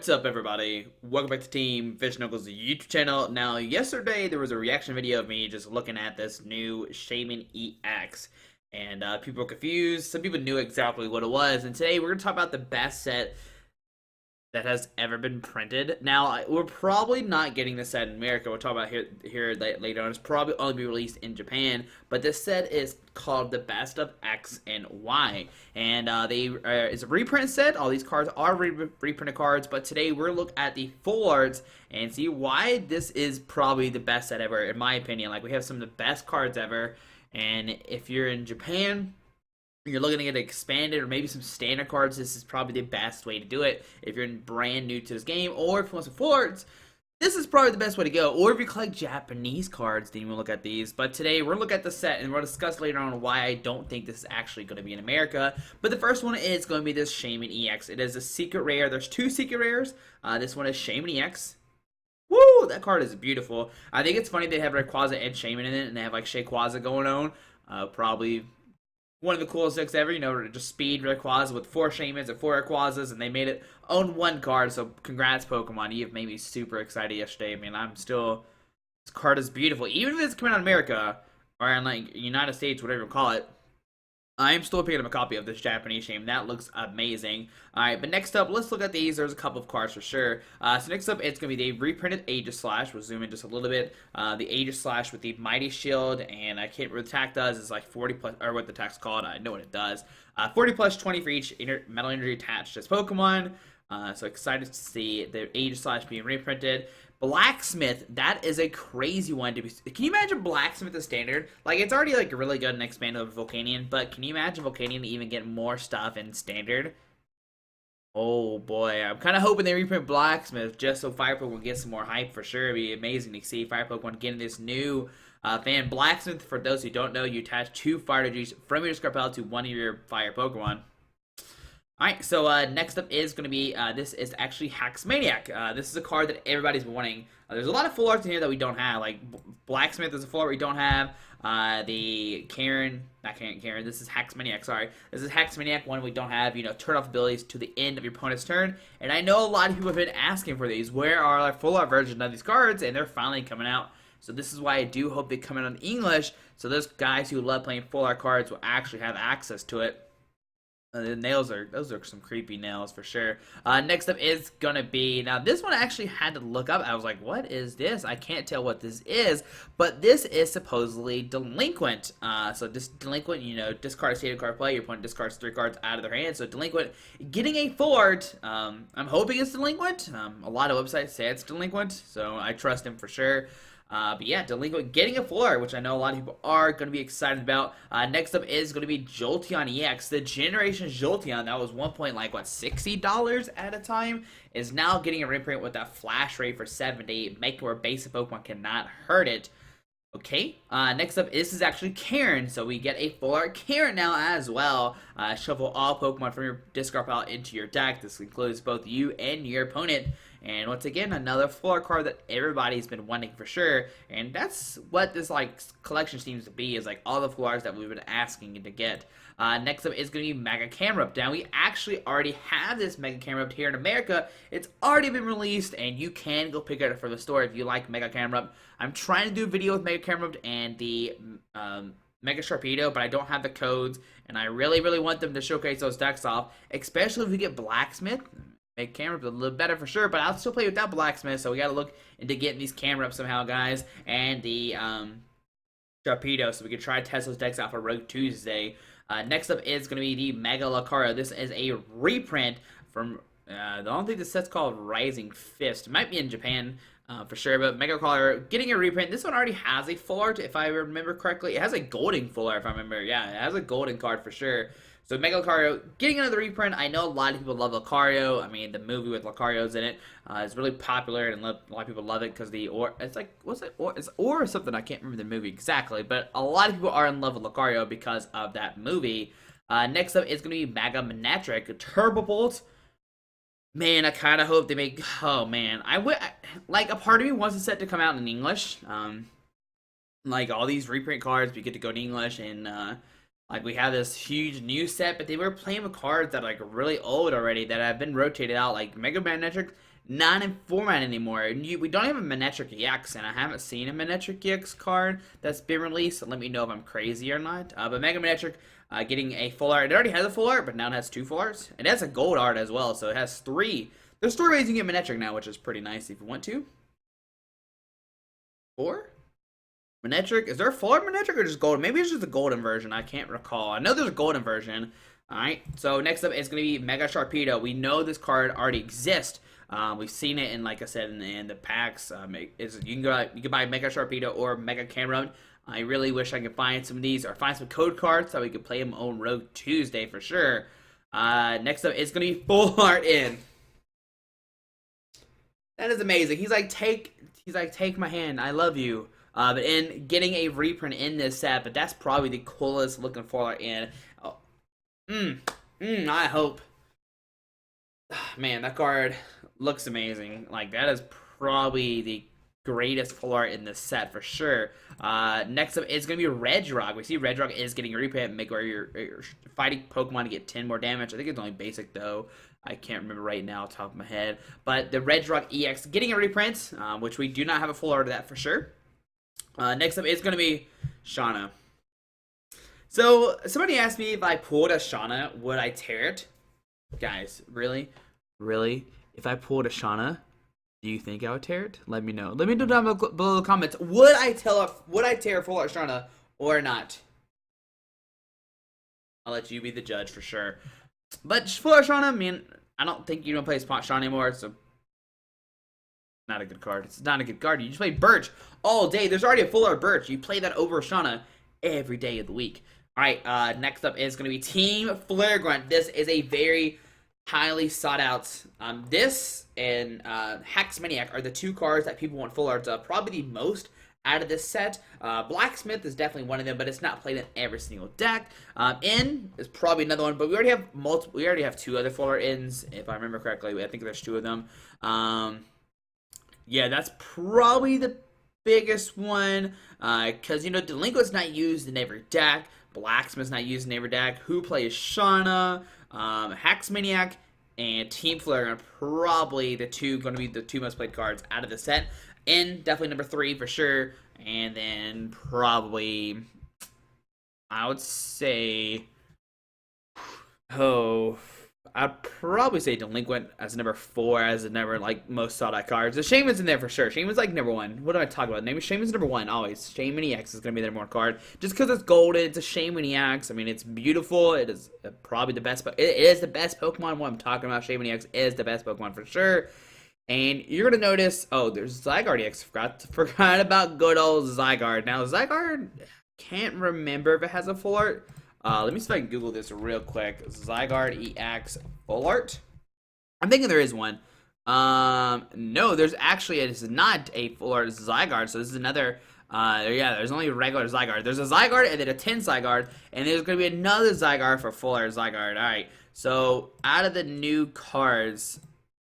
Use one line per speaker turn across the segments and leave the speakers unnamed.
What's up, everybody? Welcome back to Team Fish Knuckles YouTube channel. Now, yesterday there was a reaction video of me just looking at this new Shaman EX, and people were confused. Some people knew exactly what it was, and today we're gonna talk about the best set that has ever been printed. Now, we're probably not getting this set in America. We'll talk about here later on. It's probably only be released in Japan, but this set is called the Best of X and Y, and it's a reprint set. All these cards are reprinted cards, but today we're look at the full arts and see why this is probably the best set ever, in my opinion. Like, we have some of the best cards ever, and if you're in Japan, you're looking to get expanded or maybe some standard cards, this is probably the best way to do it. If you're brand new to this game, or if you want some full arts, this is probably the best way to go. Or if you collect Japanese cards, then you will look at these. But today, we're going to look at the set, and we'll discuss later on why I don't think this is actually going to be in America. But the first one is going to be this Shaman EX. It is a secret rare. There's two secret rares. This one is Shaman EX. Woo! That card is beautiful. I think it's funny they have Rayquaza and Shaman in it, and they have like Shayquaza going on. Probably one of the coolest decks ever, you know, just speed Rayquaza with 4 Shamans and 4 Rayquazas, and they made it own 1 card, so congrats, Pokemon. You have made me super excited yesterday. I mean, this card is beautiful. Even if it's coming out in America, or in, like, United States, whatever you call it, I am still picking up a copy of this Japanese Shame. That looks amazing. Alright, but next up, let's look at these. There's a couple of cards for sure. So next up, it's going to be the reprinted Aegislash. We'll zoom in just a little bit. The Aegislash with the Mighty Shield, and I can't remember what the attack does. It's like 40 plus, or what the attack's called. I know what it does. 40 plus 20 for each metal energy attached to this Pokemon. So excited to see the Aegislash being reprinted. Blacksmith, that is a crazy one to be. Can you imagine Blacksmith as standard? Like, it's already like really good and expanded with Volcanion, but can you imagine Volcanion even get more stuff in standard? Oh boy, I'm kind of hoping they reprint Blacksmith just so Fire Pokemon gets some more hype for sure. It'd be amazing to see Fire Pokemon getting this new fan. Blacksmith, for those who don't know, you attach 2 fire energies from your Scarpel to one of your fire Pokemon. Alright, so next up is going to be, this is actually Haxmaniac. This is a card that everybody's been wanting. There's a lot of full arts in here that we don't have. Like, Blacksmith is a full art we don't have. The Karen, not Karen, this is Haxmaniac, sorry. This is Haxmaniac, one we don't have. You know, turn off abilities to the end of your opponent's turn. And I know a lot of people have been asking for these. Where are our full art versions of these cards? And they're finally coming out. So this is why I do hope they come out in English, so those guys who love playing full art cards will actually have access to it. The nails those are some creepy nails for sure. Next up is gonna be, now this one I actually had to look up. I was like, what is this? I can't tell what this is, but this is supposedly Delinquent. So this Delinquent, you know, discard a stated card play, your opponent discards 3 cards out of their hand. So Delinquent getting a full art. I'm hoping it's Delinquent. A lot of websites say it's Delinquent, so I trust him for sure. But yeah, Delinquent getting a full art, which I know a lot of people are going to be excited about. Next up is going to be Jolteon EX. The Generation Jolteon, that was one point, like, what, $60 at a time, is now getting a reprint with that flash rate for 70, making where basic Pokemon cannot hurt it. Okay, next up, this is actually Karen, so we get a full art Karen now as well. Shuffle all Pokemon from your discard pile into your deck. This includes both you and your opponent. And once again, another full art card that everybody's been wanting for sure. And that's what this like collection seems to be, is like all the full arts that we've been asking to get. Next up is going to be Mega Camerupt. Now, we actually already have this Mega Camerupt here in America. It's already been released, and you can go pick it up from the store if you like Mega Camerupt. I'm trying to do a video with Mega Camerupt and the Mega Sharpedo, but I don't have the codes, and I really, really want them to showcase those decks off, especially if we get Blacksmith. Make Camerupt a little better for sure, but I'll still play without Blacksmith, so we gotta look into getting these Camerupt somehow, guys. And the Sharpedo, so we can try to test those decks out for Rogue Tuesday. Next up is going to be the Mega Lucario. This is a reprint from, I don't think the set's called Rising Fist. It might be in Japan for sure, but Mega Lucario getting a reprint. This one already has a full art, if I remember correctly. It has a golden full art, if I remember. Yeah, it has a golden card for sure. So Mega Lucario getting another reprint. I know a lot of people love Lucario. I mean, the movie with Lucario's in it is really popular, and a lot of people love it because the or it's like, what's it? Or it's or something. I can't remember the movie exactly, but a lot of people are in love with Lucario because of that movie. Next up is going to be Mega Manectric Turbo Bolt. Man, I kind of hope they make. Oh man, like, a part of me wants the set to come out in English. Like all these reprint cards, we get to go to English, and like, we have this huge new set, but they were playing with cards that are like really old already that have been rotated out. Like Mega Manectric not in format anymore. And we don't have a Manectric EX, and I haven't seen a Manectric EX card that's been released. So let me know if I'm crazy or not. But Mega Manectric getting a full art. It already has a full art, but now it has 2 full arts. It has a gold art as well, so it has 3. There's 3 ways you can get Manectric now, which is pretty nice if you want to. 4? Manectric? Is there a full art Manectric or just golden? Maybe it's just a golden version. I can't recall. I know there's a golden version. Alright, so next up is going to be Mega Sharpedo. We know this card already exists. We've seen it in, like I said, in the packs. You can buy Mega Sharpedo or Mega Cameron. I really wish I could find some of these or find some code cards so we could play them on Rogue Tuesday for sure. Next up is going to be full art in. That is amazing. He's like, take my hand. I love you. But in getting a reprint in this set, but that's probably the coolest looking full art in. Oh. I hope. Man, that card looks amazing. Like, that is probably the greatest full art in this set for sure. Next up is going to be Regirock. We see Regirock is getting a reprint, make where you're fighting Pokemon to get 10 more damage. I think it's only basic though. I can't remember right now off the top of my head. But the Regirock EX getting a reprint, which we do not have a full art of that for sure. Next up is going to be Shauna. So, somebody asked me if I pulled a Shauna, would I tear it? Guys, really? Really? If I pulled a Shauna, do you think I would tear it? Let me know. Let me know down below the comments. Would I tear a full art Shauna or not? I'll let you be the judge for sure. But full art Shauna, I mean, I don't think you don't play Spot Shauna anymore, so not a good card. It's not a good card. You just play Birch all day. There's already a full art Birch. You play that over Shauna every day of the week. Alright, next up is going to be Team Flare Grunt. This is a very highly sought out. This and Hex Maniac are the 2 cards that people want full arts of. Probably the most out of this set. Blacksmith is definitely one of them, but it's not played in every single deck. In is probably another one, but we already have multiple. We already have 2 other full art ins, if I remember correctly. I think there's 2 of them. Yeah, that's probably the biggest one, because, you know, Delinquent's not used in every deck. Blacksmith's not used in every deck. Who plays Shauna, Hex Maniac, and Team Flare are probably going to be the 2 most played cards out of the set. In, definitely number 3 for sure. And then probably, I would say, I'd probably say Delinquent as number 4, as the number, like, most sought out cards. The Shaman's in there for sure. Shaman's like number 1. What do I talk about? Name Shaman's number 1 always. Shaman EX is gonna be the number 1 card. Just because it's golden, it's a Shaman EX. I mean, it's beautiful. It is probably the best. It is the best Pokemon. What I'm talking about, Shaman EX is the best Pokemon for sure. And you're gonna notice, oh, there's Zygarde EX. Forgot about good old Zygarde. Now Zygarde, can't remember if it has a full art. Let me see if I can Google this real quick. Zygarde EX full art. I'm thinking there is one. No, there's actually, it is not a full art Zygarde. So this is another, yeah, there's only a regular Zygarde. There's a Zygarde and then a 10 Zygarde. And there's going to be another Zygarde for full art Zygarde. Alright, so out of the new cards,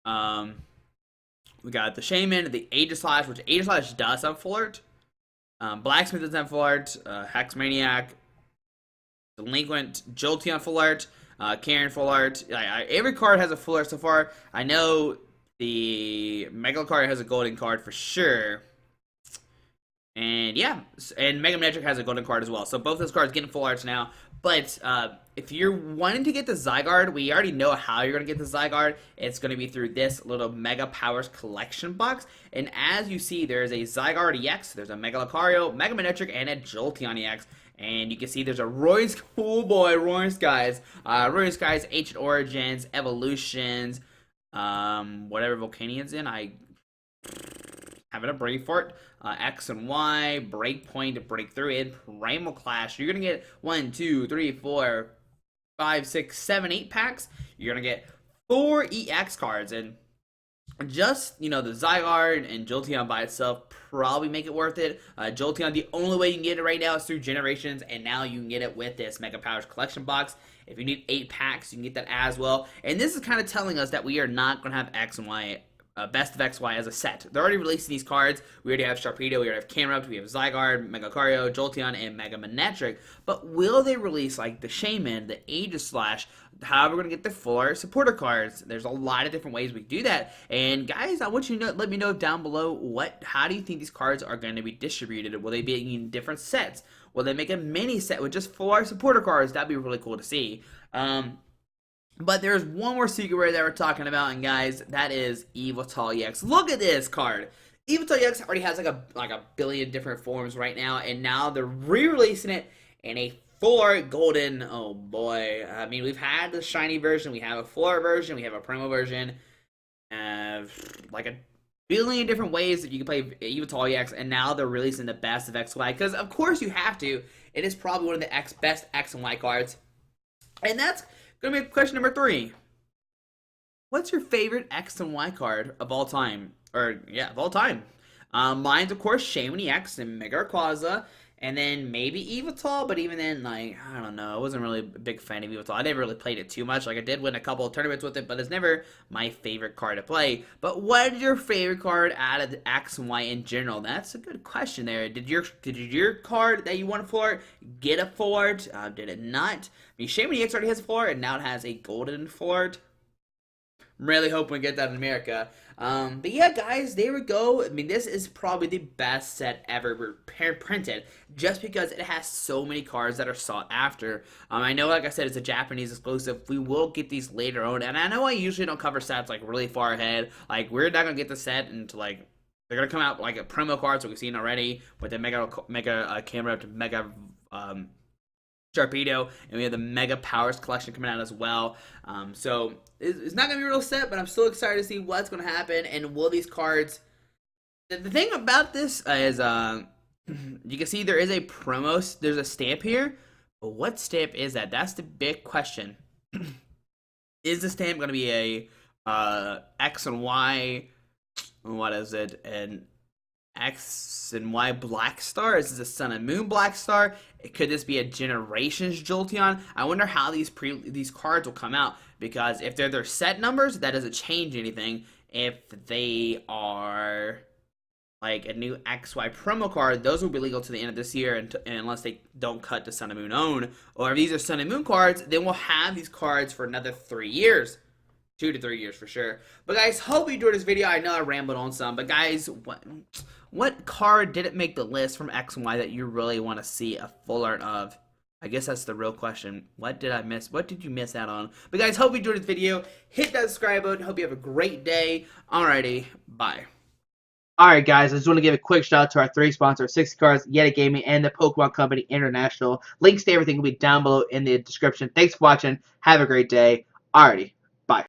we got the Shaman, the Aegislash, which Aegislash does have full art. Blacksmith does have full art. Hex Maniac, Delinquent, Jolteon full art, Karen full art. Every card has a full art so far. I know the Mega card has a golden card for sure. And yeah, and Mega Manectric has a golden card as well. So both those cards getting full arts now. But if you're wanting to get the Zygarde, we already know how you're going to get the Zygarde. It's going to be through this little Mega Powers collection box. And as you see, there's a Zygarde EX, there's a Mega Lucario, Mega Manectric, and a Jolteon EX. And you can see there's a Royal Skies, Ancient Origins, Evolutions, whatever Volcanian's in. I having a brain fart. X and Y, Breakpoint, Breakthrough, and Primal Clash. You're gonna get 1, 2, 3, 4, 5, 6, 7, 8 packs. You're gonna get 4 EX cards, and just, you know, the Zygarde and Jolteon by itself probably make it worth it. Jolteon, the only way you can get it right now is through Generations, and now you can get it with this Mega Powers collection box. If you need 8 packs, you can get that as well. And this is kind of telling us that we are not going to have X and Y Best of XY as a set. They're already releasing these cards. We already have Sharpedo, we already have Camerupt, we have Zygarde, Mega Lucario, Jolteon, and Mega Manectric. But will they release like the Shaymin, the Aegislash? How are we going to get the full art supporter cards? There's a lot of different ways we do that. And guys, I want you to let me know down below how do you think these cards are going to be distributed? Will they be in different sets? Will they make a mini set with just full art supporter cards? That'd be really cool to see. But there's one more secret rare that we're talking about, and guys, that is Yveltal EX. Look at this card. Yveltal EX already has like a billion different forms right now, and now they're re-releasing it in a full art golden. Oh boy. I mean, we've had the shiny version, we have a full art version, we have a promo version. Like a billion different ways that you can play Yveltal EX, and now they're releasing the best of XY. Because, of course, you have to. It is probably one of the best X and Y cards. And that's going to be question number 3. What's your favorite X and Y card of all time? Or, yeah, of all time. Mine's, of course, Shaymin EX and Mega Rayquaza. And then maybe Yveltal, but even then, like, I don't know. I wasn't really a big fan of Yveltal. I never really played it too much. Like, I did win a couple of tournaments with it, but it's never my favorite card to play. But what is your favorite card out of the X and Y in general? That's a good question there. Did your card that you won for get a full art? Did it not? I mean, Shaymin EX already has a full art, and now it has a golden full art. I'm really hoping we get that in America. But yeah, guys, there we go. I mean, this is probably the best set ever printed, just because it has so many cards that are sought after. I know, like I said, it's a Japanese exclusive. We will get these later on, and I know I usually don't cover sets like really far ahead. Like, we're not gonna get the set until like they're gonna come out like a promo cards, like we've seen already with the Mega Camerupt, Mega Sharpedo, and we have the Mega Powers collection coming out as well. So it's not gonna be a real set, but I'm still excited to see what's gonna happen, and will these cards. The thing about this is, you can see there is a promo. There's a stamp here, but what stamp is that? That's the big question. Is the stamp gonna be a X and Y? What is it? And X and Y Black Star? Is this a Sun and Moon Black Star? Could this be a Generations Jolteon? I wonder how these cards will come out, because if they're their set numbers, that doesn't change anything. If they are like a new XY promo card, those will be legal to the end of this year, unless they don't cut to Sun and Moon own. Or if these are Sun and Moon cards, then we'll have these cards for another 3 years. 2 to 3 years for sure. But guys, hope you enjoyed this video. I know I rambled on some, but guys, what card didn't make the list from X and Y that you really want to see a full art of? I guess that's the real question. What did I miss? What did you miss out on? But guys, hope you enjoyed this video. Hit that subscribe button. Hope you have a great day. Alrighty, bye.
Alright guys, I just want to give a quick shout out to our 3 sponsors, 60 Cards, Yeti Gaming, and the Pokemon Company International. Links to everything will be down below in the description. Thanks for watching. Have a great day. Alrighty.